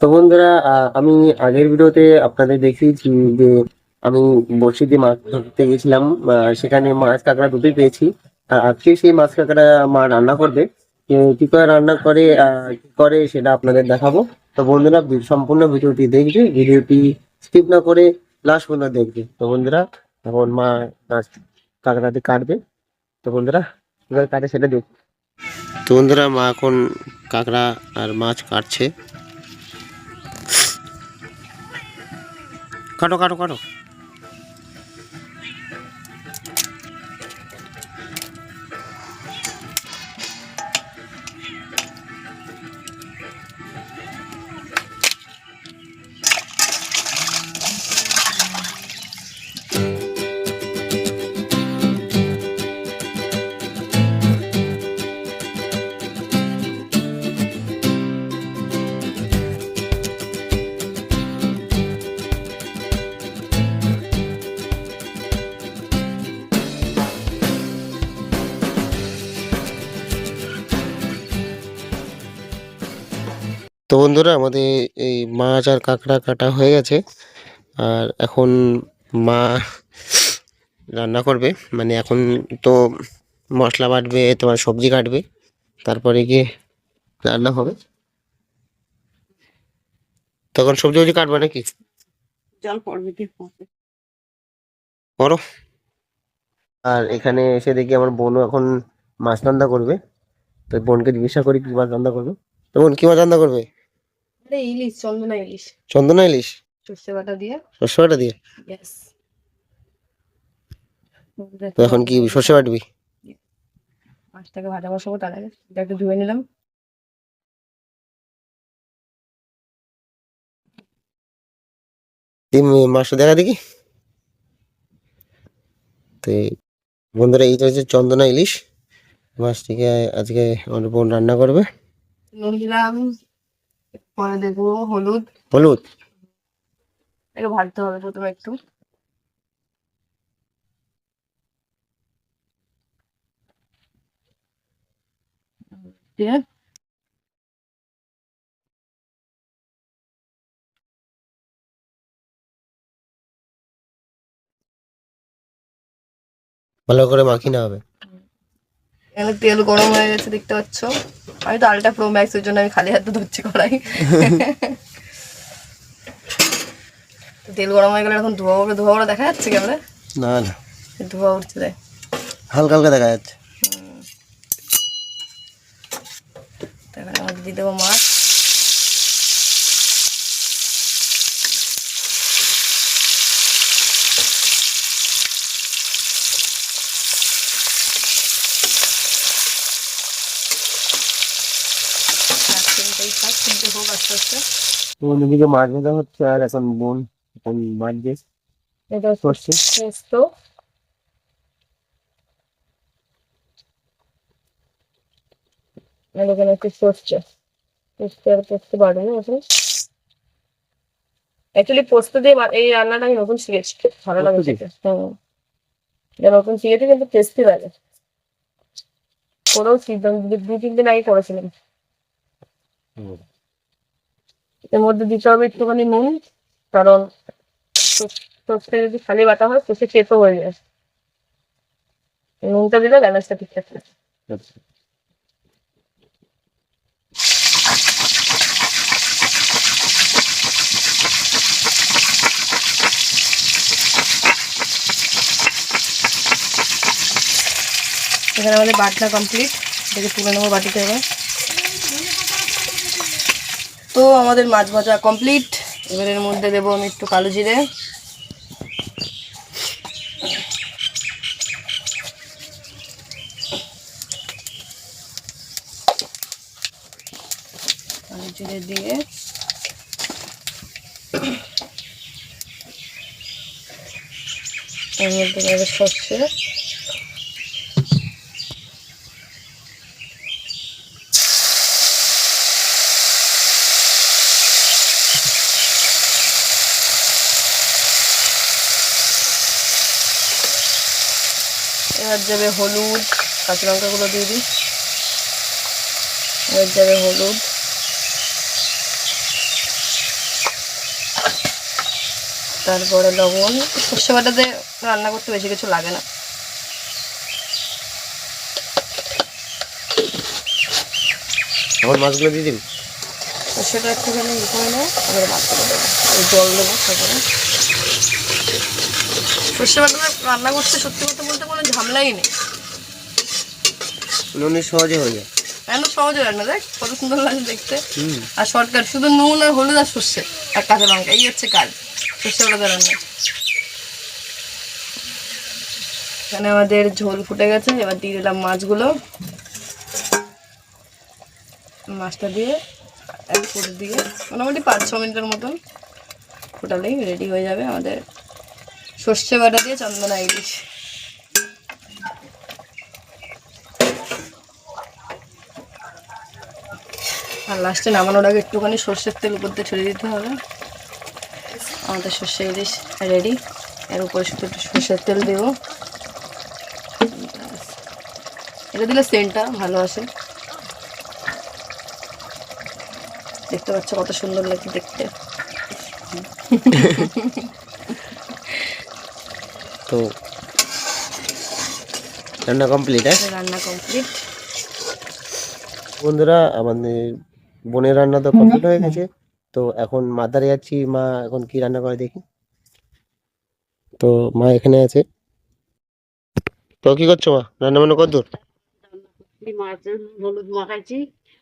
তো বন্ধুরা, আমি আগের ভিডিওতে আপনাদের দেখিয়েছি যে আমি বড়শি দিয়ে মাছ ধরতে গেছিলাম। সেখানে মাছ কাঁকড়া দুটোই পেয়েছি। আর আজকে সেই মাছ কাঁকড়া মা রান্না করবে। কি করে রান্না করে কি করে সেটা আপনাদের দেখাবো। তো বন্ধুরা, সম্পূর্ণ ভিডিওটি দেখবে, ভিডিওটি স্কিপ না করে লাস্ট পর্যন্ত দেখবে। তো বন্ধুরা, এখন মা মাছ কাঁকড়াটি কাটবে। তো বন্ধুরা, কিভাবে কাটে সেটা দেখ। তো বন্ধুরা, মা এখন কাঁকড়া আর মাছ কাটছে। কাটো কাটো কাটো। তো বন্ধুরা, আমাদের এই মাছ আর কাঁকড়া কাটা হয়ে গেছে। আর এখন মা রান্না করবে, মানে এখন তো মশলা বাটবে, তোমার সবজি কাটবে, তারপরে গিয়ে রান্না হবে। তখন সবজি সবজি কাটবে নাকি? জল পড়বে করো। আর এখানে এসে দেখি আমার বোনও এখন মাছ রান্না করবে। তো বোনকে জিজ্ঞাসা করি কি মাছ রান্না করবে। তো বোন, কি মাছ রান্না করবে? আরে ইলিশ, চন্দনা ইলিশ চন্দনা ইলিশ? সর্ষে বাটা দিয়ে। সর্ষে বাটা দিয়ে? ইয়েস। তো এখন কি সর্ষে বাটবি? মাছটাকে ভাজা বসাবো, তার আগে এটা একটু ধুয়ে নিলাম। মাছটা দেখা দেখি। তো বন্ধুরা, এইটা হচ্ছে চন্দনা ইলিশ মাছটিকে আজকে আমার বোন রান্না করবে। নুন দিলাম, পরে দেবো হলুদ। হলুদ? এটাকে ভাজতে হবে প্রথমে একটু দিয়ে। ভালো করে মাখিয়ে হবে। এখানে তেল গরম হয়ে গেছে, দেখতে পাচ্ছ। আমি তো আলট্রা প্রো ম্যাক্স, ওই জন্য আমি খালি হাতে ধরছি কড়াই। তো তেল গরম হয়ে গেলে এখন ধোয়া উঠে, ধোয়া ওটা দেখা যাচ্ছে কেমন? না না, ধোয়া উঠছে দেয়, হালকা হালকা দেখা যাচ্ছে। এখানে আমাদের দিয়ে দেবো মাছ। হোক আস্তে আস্তে। অন্যদিকে মাছ ভাজা হচ্ছে, আর এখন বোন এখন মাছ দিয়ে এটা সর্ষে। পোস্ত। আর এখানে একটু সর্ষে, পোস্ত আর পোস্ত বাড়বে না এখন। অ্যাকচুয়ালি পোস্ত দিয়ে এই রান্নাটা আমি নতুন শিখেছি, খুব ভালো লাগে খেতে। এটা নতুন শিখেছি, কিন্তু টেস্টি লাগে। করেও দু তিন দিন আগে করেছিলাম। এর মধ্যে দিতে হবে একটুখানি নুন, কারণ সর্ষে যদি খালি বাটা হয় সর্ষে তেতো হয়ে যায়। নুনটা দিলে ব্যালেন্সটা ঠিক থাকে। এখানে আমাদের বাটনা কমপ্লিট, এটাকে তুলে নেবো বাটিতে এবার। তো আমাদের মাছ ভাজা কমপ্লিট। এবার এর মধ্যে দেবো আমি একটু কালো জিরে, কালো জিরে দিয়ে এর মধ্যে দেবো সর্ষে, এবার যাবে হলুদ, কাঁচা লঙ্কাগুলো দিয়ে দিই। এবার যাবে হলুদ, তারপরে লবণ। সর্ষে বাটাতে রান্না করতে বেশি কিছু লাগে না। এখন মাছগুলো দিয়ে দিন। সর্ষেটা একটুখানি ই করে নেবো, এবারে মাছগুলো দেবো, জল দেবো। তারপরে সর্ষে বাটাতে রান্না করতে সত্যি কথা বলতে কোনো ঝামেলাই নেই, অনেক সহজে হয়ে যায়। এত সহজে রান্না, দেখ কত সুন্দর লাগে দেখতে। আর শর্টকাট, শুধু নুন আর হলুদ আর সর্ষে আর কাঁচা লঙ্কা, এই হচ্ছে কাজ সর্ষে বাটাতে রান্না। এখানে আমাদের ঝোল ফুটে গেছে, এবার দিয়ে দিলাম মাছগুলো। মাছটা দিয়ে এক ফুট দিয়ে মোটামুটি 5-6 মিনিটের মতন ফোটালেই রেডি হয়ে যাবে আমাদের সর্ষে বাটা দিয়ে চন্দনা ইলিশ। আর লাস্টে নামানোর আগে একটুখানি সর্ষের তেল উপর দিয়ে ছড়িয়ে দিতে হবে। আমাদের সর্ষে ইলিশ রেডি। এর উপরে শুধু একটু সর্ষের তেল দেবো, এটা দিলে সেন্টটা ভালো আসে। দেখতে পাচ্ছ কত সুন্দর লাগছে দেখতে। তো রান্না কমপ্লিট। রান্না কমপ্লিট বন্ধুরা, আমাদের বোনের রান্না তো কমপ্লিট হয়ে গেছে। তো এখন মা ধারে যাচ্ছি, মা এখন কি রান্না করে দেখি। তো মা এখানে আছে। তো কি করছো মা, রান্না বান্না কতদূর? মাছের হলুদ মাখাইছি,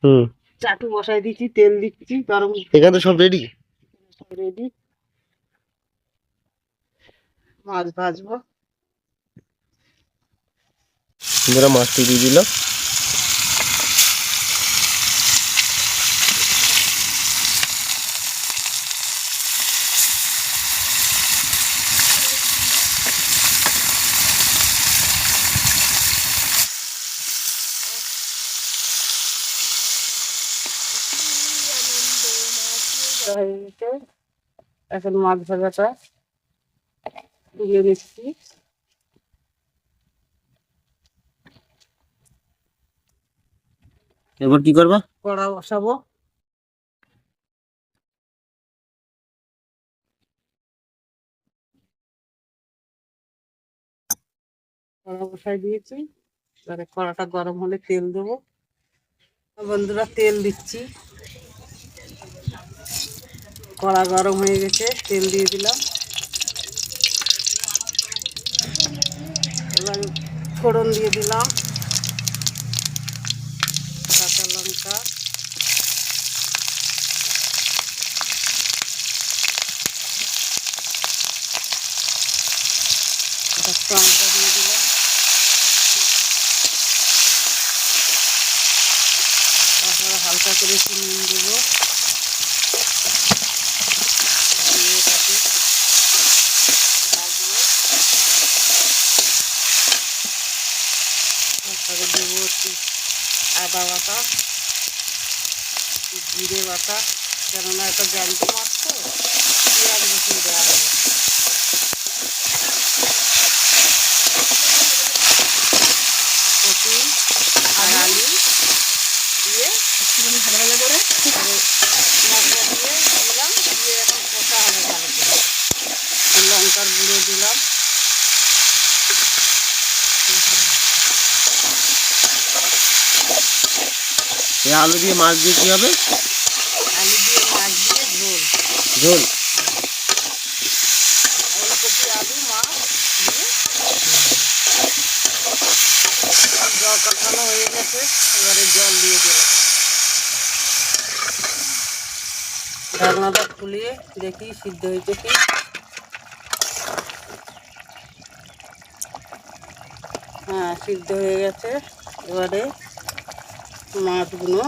হুম, চাটু বসাই দিচ্ছি, তেল দিচ্ছি গরম, এখানে তো সব রেডি। রেডি। মাছ ভাজবো। বন্ধুরা, মাছটি দিয়ে দিল। হয়ে গেছে, এখন মাছ ভাজাটা দিয়ে দিচ্ছি। এবার কি করবা? কড়া বসাবো। কড়া বসাই দিয়েছি, এবারে কড়াটা গরম হলে তেল দেবো। বন্ধুরা, তেল দিচ্ছি। কড়া গরম হয়ে গেছে, তেল দিয়ে দিলাম। এবার ফোড়ন দিয়ে দিলাম, কাঁচা লঙ্কা, লঙ্কা দিয়ে দিলাম। তারপরে হালকা করে একটু নুন দেবো, দিয়ে এটাকে ভাজবো। তারপরে দেবো একটু আদা বাটা, জিরে বাটা, কেননা এটা জ্যান্ত মাছ তো, পেঁয়াজ বেশি দেওয়া হবে। কপি আর আলু দিয়ে একটুখানি ভাজা ভাজা করে মশলা দিয়ে দিলাম, দিয়ে এখন কষা হবে ভালো করে। লঙ্কার গুঁড়ো দিলাম। এই আলু দিয়ে মাছ দিয়ে কি হবে? আলু দিয়ে মাছ দিয়ে ঝোল। ঝোল। ওলকপি আলু মাছ দিয়ে জল কষানো হয়ে গেছে, এবারে জল দিয়ে দিলাম। ঢাকনাটা খুলিয়ে দেখি সিদ্ধ হয়েছে কি। হ্যাঁ, সিদ্ধ হয়ে গেছে। এবারে মাছগুলো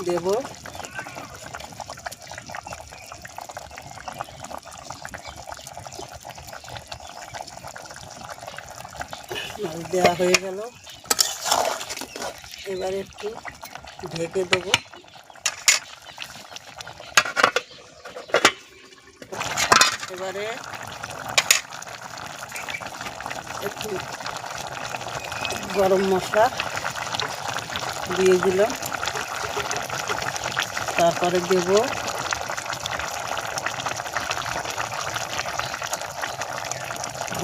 দেব। মাছ দেওয়া হয়ে গেল, এবারে একটু ঢেকে দেবো। এবারে একটু গরম মশলা দিয়ে দিলাম, তারপরে দেব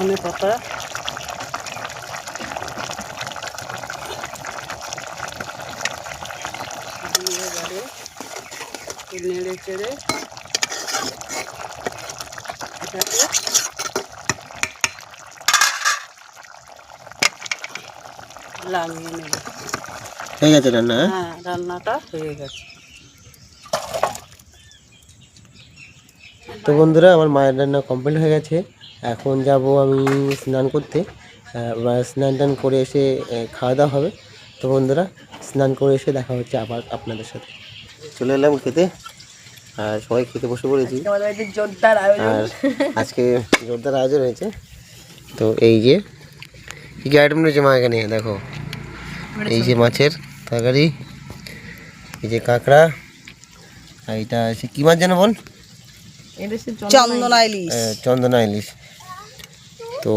ধনে পাতা, দিয়ে এবারে নেড়ে চেড়ে এটাকে লাগিয়ে নেব। হয়ে গেছে রান্না? হ্যাঁ? হ্যাঁ, রান্নাটা হয়ে গেছে। তো বন্ধুরা আমার মায়ের রান্না কমপ্লিট হয়ে গেছে। এখন যাব আমি স্নান করতে। স্নান টান করে এসে খাওয়া দাওয়া হবে। তো বন্ধুরা স্নান করে এসে দেখা হচ্ছে আবার আপনাদের সাথে। চলে এলাম খেতে, আর সবাই খেতে বসে পড়েছি। আমাদের বাড়িতে জোরদার আয়োজন। আর আজকে জোরদার আয়োজন হয়েছে। তো এই যে কী কী আইটেম রয়েছে মা এখানে দেখো, এই যে মাছের তরকারি, এই যে কাঁকড়া, আর এটা আছে কী মাছ যেন বল, চন্দনা ইলিশ। চন্দনা ইলিশ। তো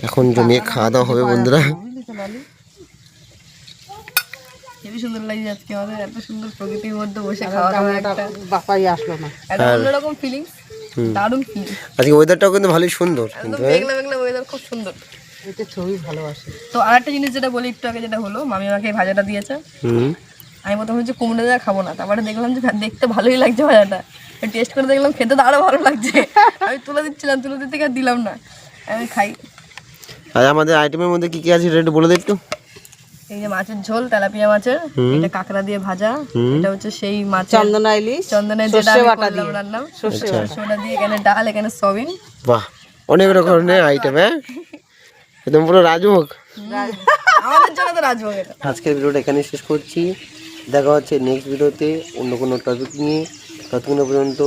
এখন জমিয়ে খাওয়া দাওয়া হবে বন্ধুরা। হেবি সুন্দর লাগছে আজকে আমাদের, এত সুন্দর প্রকৃতির মধ্যে বসে খাওয়া দাওয়া একটা বাপাই আসলো না। একটা অন্যরকম ফিলিংস, দারুণ ফিলিংস। আজকে ওয়েদারটাও কিন্তু ভালোই সুন্দর একদম কিন্তু। মেঘলা মেঘলা ওয়েদার, খুব সুন্দর। এতে ছবি ভালোবাসে। তো আরেকটা জিনিস যেটা বলি একটু আগে, যেটা হলো মামি আমাকে এই ভাজাটা দিয়েছে। আমি প্রথমে হচ্ছে কুমড়ো দেওয়া খাবো না, তারপরে দেখলাম যে দেখতে ভালোই লাগছে ভাজাটা, টেস্ট করে দেখলাম খেতে তো আরো ভালো লাগছে। আমি তুলে দিচ্ছিলাম, তুলে দিতে আর দিলাম না, আমি খাই। আর আমাদের আইটেমের মধ্যে কি কি আছে সেটা একটু বলে দে একটু। এই যে মাছের ঝোল, তেলাপিয়া মাছের, এটা কাঁকড়া দিয়ে ভাজা, এটা হচ্ছে সেই মাছের চন্দনা ইলিশ, চন্দনের যেটা আমি করলাম রান্না, সর্ষেটা দিয়ে, এখানে ডাল, এখানে সয়াবিন। বাহ, অনেক রকমের আইটেম। হ্যাঁ, একদম পুরো রাজভোগ। আমাদের জন্য তো রাজভোগ এটা। আজকের ভিডিওটা এখানে শেষ করছি। দেখা হচ্ছে নেক্সট ভিডিওতে অন্য কোনো টপিক নিয়ে। ততক্ষণ পর্যন্ত